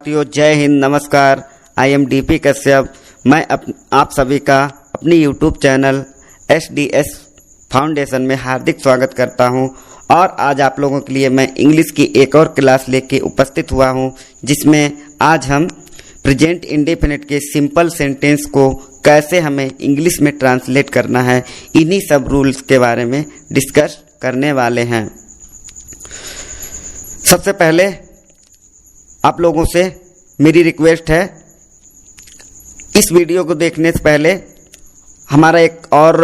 भारतीयों, जय हिंद, नमस्कार। I am DP Kashyap. मैं आप सभी का अपनी यूट्यूब चैनल SDS फाउंडेशन में हार्दिक स्वागत करता हूं। और आज आप लोगों के लिए मैं इंग्लिश की एक और क्लास लेके उपस्थित हुआ हूं, जिसमें आज हम प्रेजेंट इंडेफिनिट के सिंपल सेंटेंस को कैसे हमें इंग्लिश में ट्रांसलेट करना है, इन्हीं सब रूल्स के बारे में डिस्कस करने वाले हैं। सबसे पहले आप लोगों से मेरी रिक्वेस्ट है, इस वीडियो को देखने से पहले हमारा एक और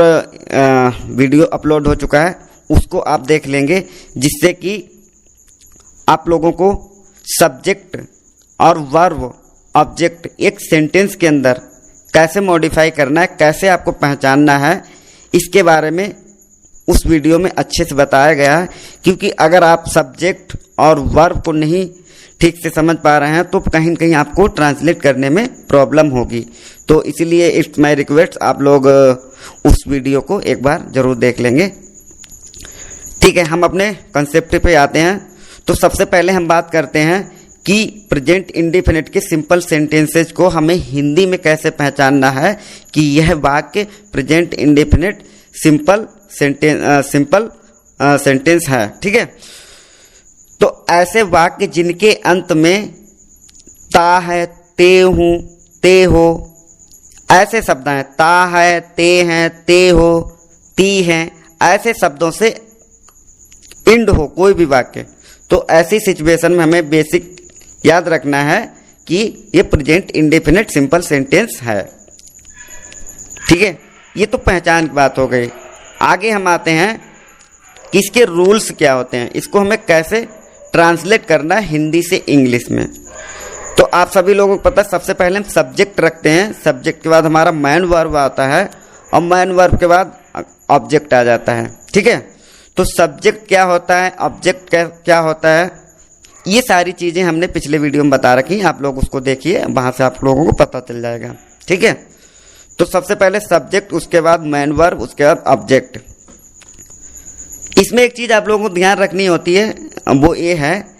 वीडियो अपलोड हो चुका है, उसको आप देख लेंगे, जिससे कि आप लोगों को सब्जेक्ट और वर्ब ऑब्जेक्ट एक सेंटेंस के अंदर कैसे मॉडिफाई करना है, कैसे आपको पहचानना है, इसके बारे में उस वीडियो में अच्छे से बताया गया है। क्योंकि अगर आप सब्जेक्ट और वर्ब को नहीं ठीक से समझ पा रहे हैं तो कहीं न कहीं आपको ट्रांसलेट करने में प्रॉब्लम होगी। तो इसीलिए इट्स माय रिक्वेस्ट, आप लोग उस वीडियो को एक बार ज़रूर देख लेंगे। ठीक है, हम अपने कंसेप्ट पे आते हैं। तो सबसे पहले हम बात करते हैं कि प्रेजेंट इंडेफिनिट के सिंपल सेंटेंसेज को हमें हिंदी में कैसे पहचानना है कि यह वाक्य प्रेजेंट इंडेफिनिट सिंपल सेंटेंस है। ठीक है, तो ऐसे वाक्य जिनके अंत में ता है, ते हूँ, ते हो, ऐसे शब्द हैं, ता है, ते हैं, ते हो, ती हैं, ऐसे शब्दों से इंड हो कोई भी वाक्य, तो ऐसी सिचुएशन में हमें बेसिक याद रखना है कि ये प्रेजेंट इंडेफिनिट सिंपल सेंटेंस है। ठीक है, ये तो पहचान की बात हो गई। आगे हम आते हैं कि इसके रूल्स क्या होते हैं, इसको हमें कैसे ट्रांसलेट करना है हिंदी से इंग्लिश में। तो आप सभी लोगों को पता है, सबसे पहले हम सब्जेक्ट रखते हैं, सब्जेक्ट के बाद हमारा मैन वर्ब आता है और मैन वर्ब के बाद ऑब्जेक्ट आ जाता है। ठीक है, तो सब्जेक्ट क्या होता है, ऑब्जेक्ट क्या होता है, ये सारी चीज़ें हमने पिछले वीडियो में बता रखी हैं, आप लोग उसको देखिए, वहाँ से आप लोगों को पता चल जाएगा। ठीक है, तो सबसे पहले सब्जेक्ट, उसके बाद मैन वर्ब, उसके बाद ऑब्जेक्ट। इसमें एक चीज़ आप लोगों को ध्यान रखनी होती है, वो ये है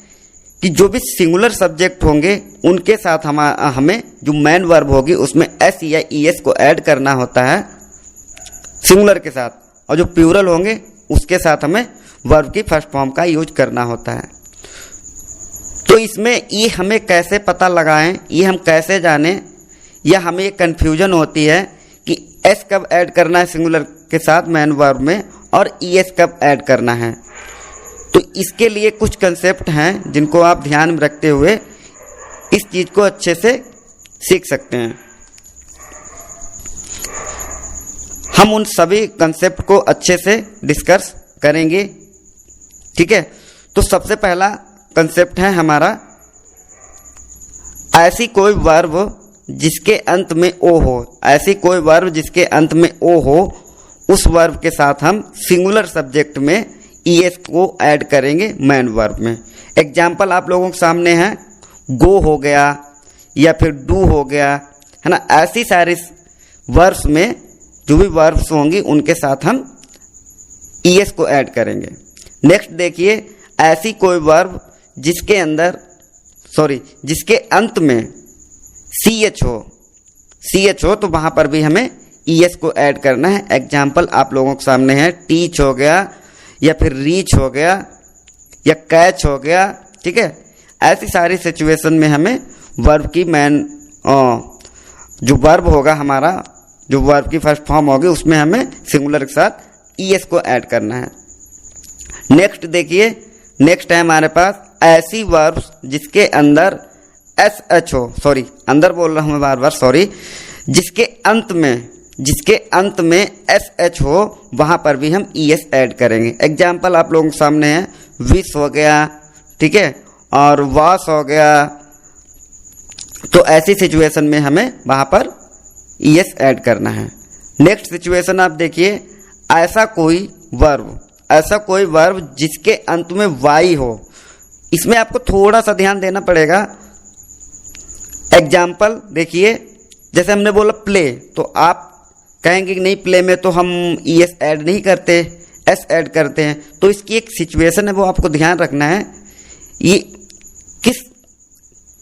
कि जो भी सिंगुलर सब्जेक्ट होंगे उनके साथ हमें जो मैन वर्ब होगी उसमें एस या ईएस को ऐड करना होता है सिंगुलर के साथ, और जो प्लूरल होंगे उसके साथ हमें वर्ब की फर्स्ट फॉर्म का यूज करना होता है। तो इसमें ये हमें कैसे पता लगाएं, ये हम कैसे जानें, या हमें ये कन्फ्यूजन होती है कि एस कब ऐड करना है सिंगुलर के साथ मैन वर्ब में और ईएस कब ऐड करना है। तो इसके लिए कुछ कंसेप्ट हैं जिनको आप ध्यान में रखते हुए इस चीज़ को अच्छे से सीख सकते हैं। हम उन सभी कंसेप्ट को अच्छे से डिस्कस करेंगे। ठीक है, तो सबसे पहला कंसेप्ट है हमारा, ऐसी कोई वर्ब जिसके अंत में ओ हो, ऐसी कोई वर्ब जिसके अंत में ओ हो, उस वर्ब के साथ हम सिंगुलर सब्जेक्ट में ईएस को ऐड करेंगे मैन वर्ब में। एग्जाम्पल आप लोगों के सामने है, गो हो गया या फिर डू हो गया, है ना। ऐसी सारी वर्ब्स में जो भी वर्ब्स होंगी उनके साथ हम ईएस को ऐड करेंगे। नेक्स्ट देखिए, ऐसी कोई वर्ब जिसके अंत में CH हो, तो वहाँ पर भी हमें ईएस को ऐड करना है। एग्जाम्पल आप लोगों के सामने है, टीच हो गया या फिर रीच हो गया या कैच हो गया। ठीक है, ऐसी सारी सिचुएशन में हमें वर्ब की जो वर्ब होगा हमारा, जो वर्ब की फर्स्ट फॉर्म होगी, उसमें हमें सिंगुलर के साथ ईएस को ऐड करना है। नेक्स्ट देखिए, नेक्स्ट है हमारे पास ऐसी वर्ब्स जिसके अंदर SH हो, सॉरी अंदर बोल रहा हूँ मैं बार बार, सॉरी, जिसके अंत में SH हो, वहाँ पर भी हम ES ऐड करेंगे। एग्जाम्पल आप लोगों के सामने है, विश हो गया, ठीक है, और वॉश हो गया। तो ऐसी सिचुएशन में हमें वहाँ पर ES ऐड करना है। नेक्स्ट सिचुएशन आप देखिए, ऐसा कोई वर्ब जिसके अंत में Y हो, इसमें आपको थोड़ा सा ध्यान देना पड़ेगा। एग्जाम्पल देखिए, जैसे हमने बोला प्ले, तो आप कहेंगे कि नहीं, प्ले में तो हम ईएस ऐड नहीं करते, एस ऐड करते हैं। तो इसकी एक सिचुएशन है, वो आपको ध्यान रखना है। ये किस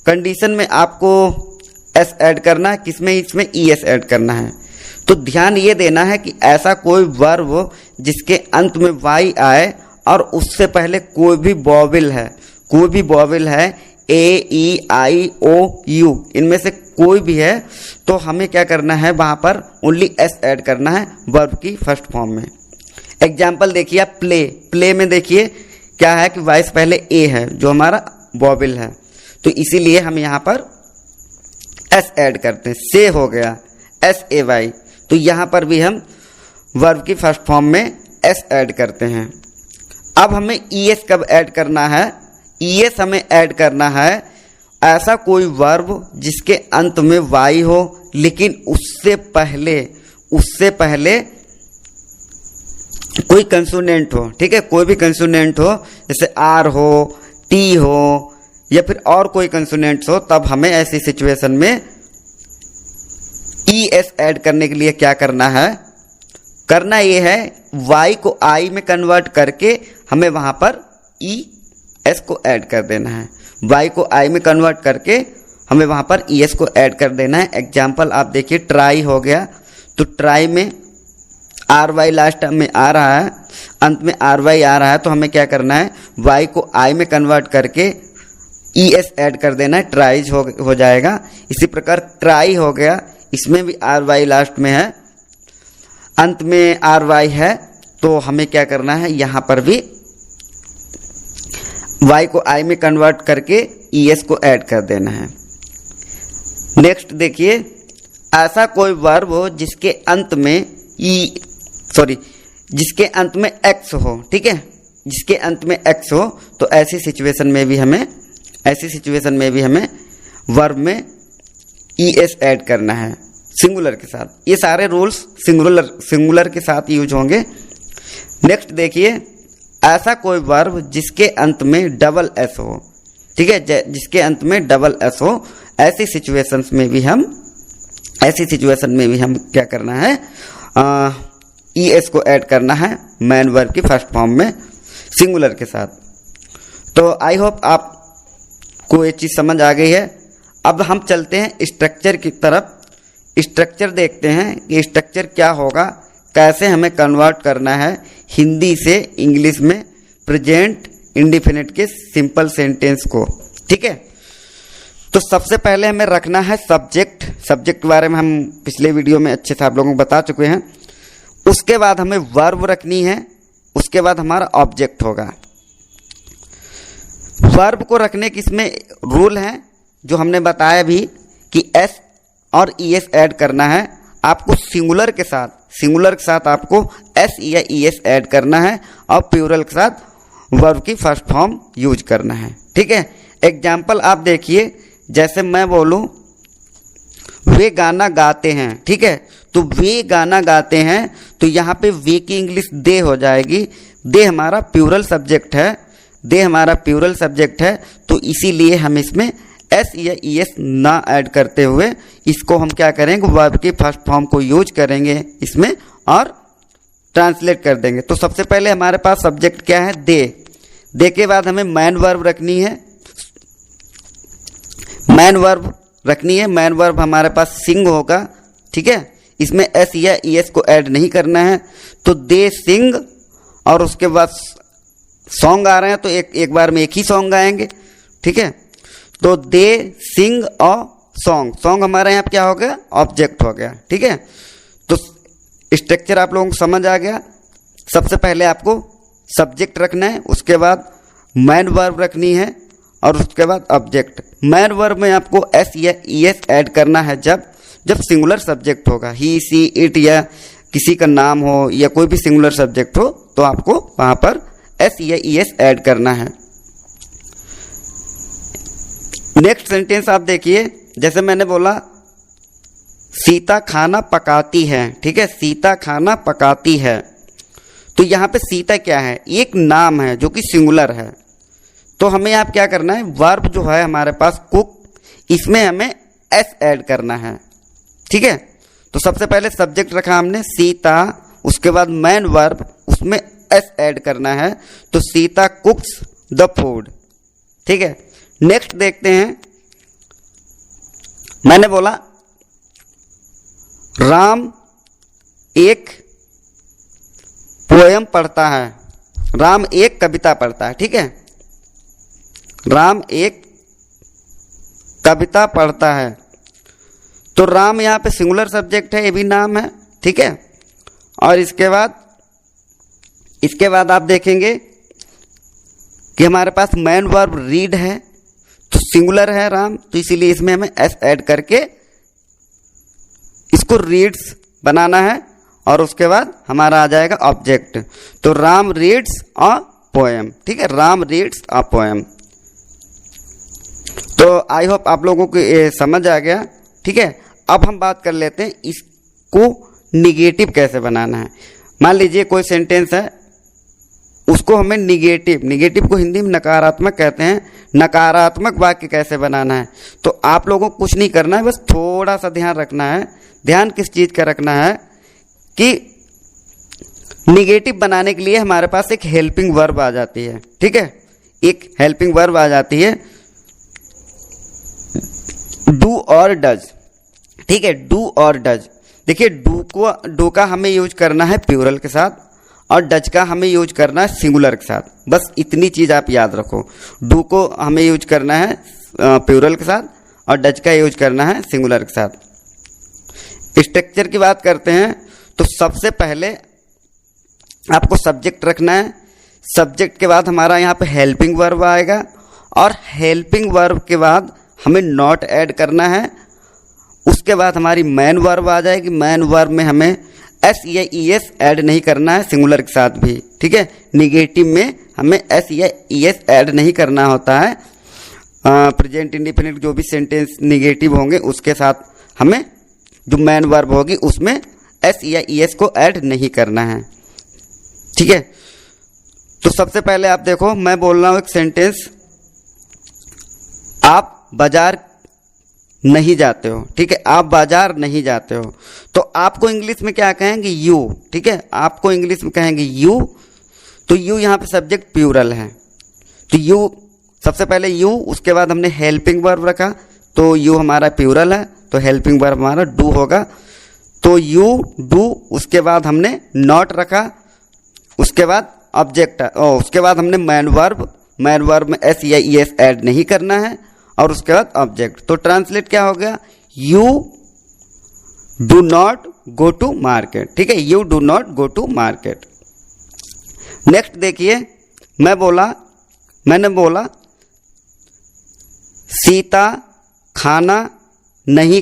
कंडीशन में आपको एस ऐड करना है, किसमें, इसमें ईएस ऐड करना है। तो ध्यान ये देना है कि ऐसा कोई वर्ब जिसके अंत में वाई आए और उससे पहले कोई भी वॉवेल है, कोई भी वॉवेल है, ए ई आई ओ यू, इनमें से कोई भी है, तो हमें क्या करना है, वहां पर ओनली एस ऐड करना है वर्ब की फर्स्ट फॉर्म में। एग्जाम्पल देखिए आप, प्ले, प्ले में देखिए क्या है कि वाई से पहले ए है जो हमारा वॉवेल है, तो इसीलिए हम यहाँ पर एस ऐड करते हैं। से हो गया एस ए वाई, तो यहाँ पर भी हम वर्ब की फर्स्ट फॉर्म में एस ऐड करते हैं। अब हमें ईएस कब ऐड करना है, ईएस हमें ऐड करना है ऐसा कोई वर्ब जिसके अंत में वाई हो लेकिन उससे पहले कोई कंसोनेंट हो, ठीक है, कोई भी कंसोनेंट हो, जैसे आर हो, टी हो या फिर और कोई कंसोनेंट्स हो, तब हमें ऐसी सिचुएशन में ई एस ऐड करने के लिए क्या करना है, करना ये है वाई को आई में कन्वर्ट करके हमें वहां पर ई एस को ऐड कर देना है। वाई को आई में कन्वर्ट करके हमें वहां पर ई एस को ऐड कर देना है। एग्जाम्पल आप देखिए, ट्राई हो गया, तो ट्राई में आर वाई लास्ट में आ रहा है, अंत में आर वाई आ रहा है, तो हमें क्या करना है, वाई को आई में कन्वर्ट करके ई एस ऐड कर देना है, ट्राइज हो जाएगा। इसी प्रकार ट्राई हो गया, इसमें भी आर वाई लास्ट में है, अंत में आर वाई है, तो हमें क्या करना है, यहाँ पर भी वाई को आई में कन्वर्ट करके ई एस को ऐड कर देना है। नेक्स्ट देखिए, ऐसा कोई वर्ब हो जिसके अंत में जिसके अंत में एक्स हो, ठीक है, जिसके अंत में एक्स हो, तो ऐसी सिचुएशन में भी हमें वर्ब में ई एस ऐड करना है सिंगुलर के साथ। ये सारे रूल्स सिंगुलर के साथ यूज होंगे। नेक्स्ट देखिए, ऐसा कोई वर्ब जिसके अंत में डबल एस हो, ठीक है, जिसके अंत में डबल एस हो, ऐसी सिचुएशन में भी हम क्या करना है, ई एस को ऐड करना है मैन वर्ब की फर्स्ट फॉर्म में सिंगुलर के साथ। तो आई होप आपको ये चीज़ समझ आ गई है। अब हम चलते हैं स्ट्रक्चर की तरफ। स्ट्रक्चर देखते हैं कि स्ट्रक्चर क्या होगा, कैसे हमें कन्वर्ट करना है हिंदी से इंग्लिश में प्रेजेंट इंडेफिनिट के सिंपल सेंटेंस को, ठीक है। तो सबसे पहले हमें रखना है सब्जेक्ट के बारे में हम पिछले वीडियो में अच्छे से आप लोगों को बता चुके हैं। उसके बाद हमें वर्ब रखनी है, उसके बाद हमारा ऑब्जेक्ट होगा। वर्ब को रखने की इसमें रूल है जो हमने बताया भी कि एस और ई एस ऐड करना है। आपको सिंगुलर के साथ आपको एस या ई एस ऐड करना है और प्लूरल के साथ वर्ब की फर्स्ट फॉर्म यूज करना है, ठीक है। एग्जाम्पल आप देखिए, जैसे मैं बोलूं वे गाना गाते हैं, ठीक है, तो वे गाना गाते हैं, तो यहाँ पे वे की इंग्लिश दे हो जाएगी। दे हमारा प्लूरल सब्जेक्ट है, तो इसीलिए हम इसमें एस या ई एस ना ऐड करते हुए इसको हम क्या करेंगे, वर्ब की फर्स्ट फॉर्म को यूज करेंगे इसमें और ट्रांसलेट कर देंगे। तो सबसे पहले हमारे पास सब्जेक्ट क्या है, दे के बाद हमें मैन वर्ब रखनी है। मैन वर्ब हमारे पास सिंग होगा, ठीक है, इसमें एस या ई एस को ऐड नहीं करना है। तो दे सिंग, और उसके बाद सॉन्ग आ रहे हैं तो एक बार में एक ही सॉन्ग गाएंगे, ठीक है। तो दे सिंग और सॉन्ग हमारे यहाँ क्या हो गया, ऑब्जेक्ट हो गया, ठीक है। तो स्ट्रक्चर आप लोगों को समझ आ गया। सबसे पहले आपको सब्जेक्ट रखना है, उसके बाद मैन वर्ब रखनी है और उसके बाद ऑब्जेक्ट। मैन वर्ब में आपको एस या ई एस ऐड करना है जब सिंगुलर सब्जेक्ट होगा, ही सी इट या किसी का नाम हो या कोई भी सिंगुलर सब्जेक्ट हो, तो आपको वहां पर एस या ई एस ऐड करना है। नेक्स्ट सेंटेंस आप देखिए, जैसे मैंने बोला सीता खाना पकाती है, ठीक है, सीता खाना पकाती है, तो यहाँ पे सीता क्या है, एक नाम है जो कि सिंगुलर है। तो हमें यहाँ क्या करना है, वर्ब जो है हमारे पास कुक, इसमें हमें एस ऐड करना है, ठीक है। तो सबसे पहले सब्जेक्ट रखा हमने सीता, उसके बाद मैन वर्ब, उसमें एस ऐड करना है, तो सीता कुक्स द फूड, ठीक है। नेक्स्ट देखते हैं मैंने बोला राम एक पोयम पढ़ता है, राम एक कविता पढ़ता है, ठीक है। राम एक कविता पढ़ता है, तो राम यहाँ पे सिंगुलर सब्जेक्ट है, ये भी नाम है, ठीक है। और इसके बाद आप देखेंगे कि हमारे पास मैन वर्ब रीड है, तो सिंगुलर है राम, तो इसीलिए इसमें हमें एस ऐड करके इसको रीड्स बनाना है, और उसके बाद हमारा आ जाएगा ऑब्जेक्ट। तो राम रीड्स अ पोएम, ठीक है, राम रीड्स अ पोएम। तो आई होप आप लोगों को ये समझ आ गया, ठीक है। अब हम बात कर लेते हैं इसको निगेटिव कैसे बनाना है। मान लीजिए कोई सेंटेंस है, उसको हमें निगेटिव को हिंदी में नकारात्मक कहते हैं, नकारात्मक वाक्य कैसे बनाना है। तो आप लोगों को कुछ नहीं करना है, बस थोड़ा सा ध्यान रखना है। ध्यान किस चीज का रखना है कि निगेटिव बनाने के लिए हमारे पास एक हेल्पिंग वर्ब आ जाती है, ठीक है, एक हेल्पिंग वर्ब आ जाती है, डू और डज, ठीक है, डू और डज। देखिए डू का हमें यूज करना है प्लूरल के साथ, और डज का हमें यूज करना है सिंगुलर के साथ। बस इतनी चीज आप याद रखो, डू को हमें यूज करना है प्लूरल के साथ, और डज का यूज करना है सिंगुलर के साथ। स्ट्रक्चर की बात करते हैं तो सबसे पहले आपको सब्जेक्ट रखना है, सब्जेक्ट के बाद हमारा यहाँ पे हेल्पिंग वर्ब आएगा, और हेल्पिंग वर्ब के बाद हमें नॉट ऐड करना है। उसके बाद हमारी मैन वर्ब आ जाएगी, मैन वर्ब में हमें एस या ई एस ऐड नहीं करना है सिंगुलर के साथ भी, ठीक है। निगेटिव में हमें एस या ई एस ऐड नहीं करना होता है। प्रेजेंट इंडिफिनिट जो भी सेंटेंस निगेटिव होंगे उसके साथ हमें जो मैन वर्ब होगी उसमें एस या ई एस को ऐड नहीं करना है, ठीक है। तो सबसे पहले आप देखो, मैं बोल रहा हूं एक सेंटेंस, आप बाजार नहीं जाते हो, ठीक है, आप बाजार नहीं जाते हो। तो आपको इंग्लिश में क्या कहेंगे, यू, ठीक है, आपको इंग्लिश में कहेंगे यू। तो यू यहाँ पे सब्जेक्ट प्लूरल है, तो यू सबसे पहले यू, उसके बाद हमने हेल्पिंग वर्ब रखा, तो यू हमारा प्लूरल है, तो हेल्पिंग वर्ब हमारा डू होगा। तो यू डू, उसके बाद हमने नॉट रखा, उसके बाद ऑब्जेक्ट, उसके बाद हमने मैन वर्ब में एस या ई एस ऐड नहीं करना है, और उसके बाद ऑब्जेक्ट। तो ट्रांसलेट क्या हो गया, you do not go to market, ठीक है, you do not go to market. Next देखिए, मैंने बोला सीता खाना नहीं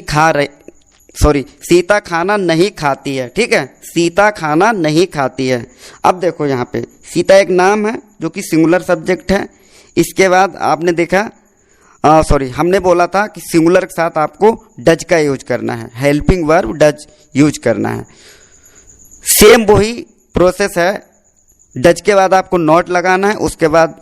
खाती है, ठीक है, सीता खाना नहीं खाती है। अब देखो यहाँ पे सीता एक नाम है जो कि सिंगुलर सब्जेक्ट है। इसके बाद आपने देखा हमने बोला था कि सिंगुलर के साथ आपको डज का यूज करना है, हेल्पिंग वर्ब डज यूज करना है। सेम वही प्रोसेस है, डज के बाद आपको नॉट लगाना है, उसके बाद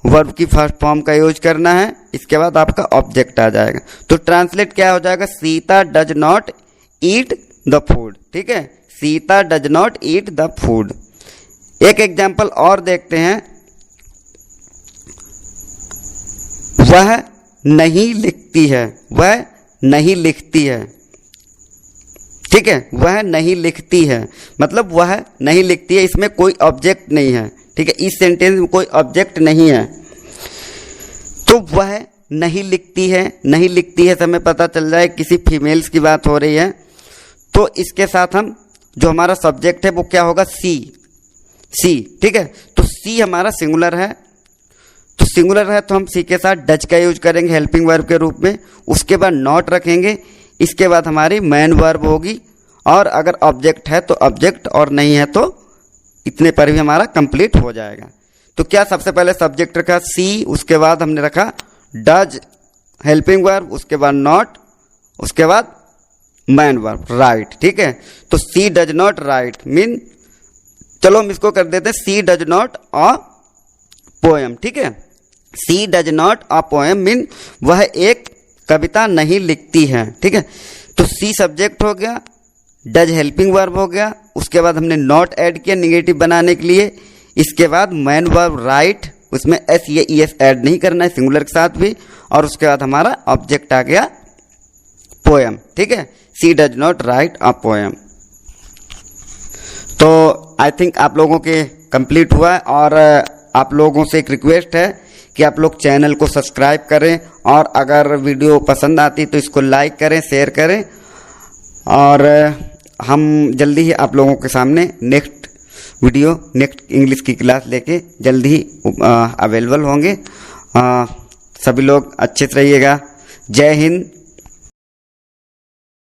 वर्ब की फर्स्ट फॉर्म का यूज करना है, इसके बाद आपका ऑब्जेक्ट आ जाएगा। तो ट्रांसलेट क्या हो जाएगा, Sita does not eat the food, ठीक है, Sita does not eat the food. एक एग्जाम्पल और देखते हैं, वह नहीं लिखती है, वह नहीं लिखती है, ठीक है, वह नहीं लिखती है, मतलब वह नहीं लिखती है, इसमें कोई ऑब्जेक्ट नहीं है, ठीक है, इस सेंटेंस में कोई ऑब्जेक्ट नहीं है। तो वह नहीं लिखती है, नहीं लिखती है, हमें पता चल जाए किसी फीमेल्स की बात हो रही है। तो इसके साथ हम जो हमारा सब्जेक्ट है वो क्या होगा, सी, ठीक है। तो सी हमारा सिंगुलर है, तो सिंगुलर है तो हम सी के साथ डज का यूज करेंगे हेल्पिंग वर्ब के रूप में, उसके बाद नॉट रखेंगे, इसके बाद हमारी मैन वर्ब होगी, और अगर ऑब्जेक्ट है तो ऑब्जेक्ट, और नहीं है तो इतने पर भी हमारा कंप्लीट हो जाएगा। तो क्या सबसे पहले सब्जेक्ट रखा सी, उसके बाद हमने रखा डज हेल्पिंग वर्ब, उसके बाद नॉट, उसके बाद मैन वर्ब राइट, ठीक है। तो see does not write mean, चलो हम इसको कर देते हैं, see does not a poem, ठीक है, see does not a poem mean वह एक कविता नहीं लिखती है, ठीक है। तो सी सब्जेक्ट हो गया, डज हेल्पिंग वर्ब हो गया, उसके बाद हमने नॉट ऐड किया निगेटिव बनाने के लिए, इसके बाद मैन वर्ब राइट, उसमें एस या ई एस ऐड नहीं करना है सिंगुलर के साथ भी, और उसके बाद हमारा ऑब्जेक्ट आ गया पोएम, ठीक है, she does not right a poem. तो आई थिंक आप लोगों के कंप्लीट हुआ है, और आप लोगों से एक रिक्वेस्ट है कि आप लोग चैनल को सब्सक्राइब करें, और अगर वीडियो पसंद आती तो इसको लाइक करें, शेयर करें, और हम जल्दी ही आप लोगों के सामने नेक्स्ट वीडियो, नेक्स्ट इंग्लिश की क्लास लेके जल्दी ही अवेलेबल होंगे। सभी लोग अच्छे से रहिएगा। जय हिंद,